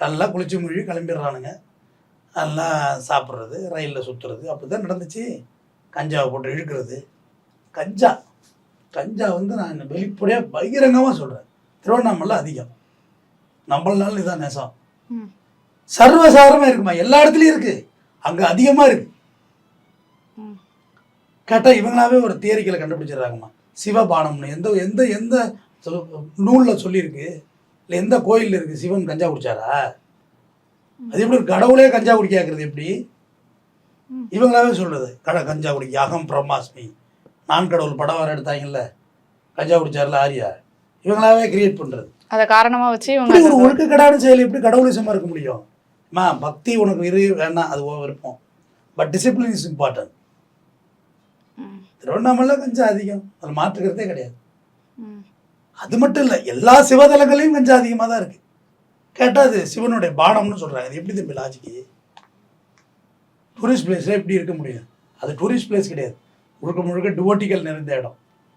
நல்லா குளிச்சு மொழி கிளம்பிடுறானுங்க. நல்லா சாப்பிட்றது, ரயிலில் சுற்றுறது, அப்படி தான் நடந்துச்சு. கஞ்சாவை போட்டு இழுக்கிறது. கஞ்சா வந்து நான் வெளிப்படையாக பகிரங்கமாக சொல்கிறேன், திருவண்ணாமலை அதிகம். நம்மளால இதான் நெசம். சர்வசாதாரணமாக இருக்குமா, எல்லா இடத்துலையும் இருக்குது, அங்கே அதிகமாக இருக்குது. கேட்டால் இவங்களாவே ஒரு தியரிக்கலை கண்டுபிடிச்சிடுறாங்கம்மா. சிவபானம்னு எந்த எந்த எந்த நூலில் சொல்லியிருக்கு, இல்லை எந்த கோயிலில் இருக்குது சிவன் கஞ்சா குடிச்சாரா? அது எப்படி கடவுளே கஞ்சா குடிக்காக்குறது எப்படி? இவங்களாவே சொல்கிறது கஞ்சா குடிக்க அகம் பிரம்மாஸ்மி, நான் கடவுள் படம் வர எடுத்தாங்கல்ல, கஞ்சா குடிச்சார்ல ஆரியா, இவங்களாவே கிரியேட் பண்ணுறது. அதை காரணமாக வச்சு இவங்க ஒரு ஒழுக்கக்கடான செயல் எப்படி கடவுளிசமாக இருக்க முடியும்? பக்தி உனக்கு வேணாம், அது விருப்பம், but discipline is important. Tiruvannamalai கஞ்சா அதிகம், அதில் மாற்றுக்கிறதே கிடையாது. அது மட்டும் இல்லை, எல்லா சிவதலங்களையும் கஞ்சா அதிகமாக தான் இருக்குது. கேட்டால் அது சிவனுடைய பானம்னு சொல்கிறாங்க. அது எப்படி தம்பி லாஜிக்கு? டூரிஸ்ட் பிளேஸில் எப்படி இருக்க முடியும்? அது டூரிஸ்ட் பிளேஸ் கிடையாது, முழுக்க முழுக்க டிவோட்டிகள் நிறைந்த இடம்.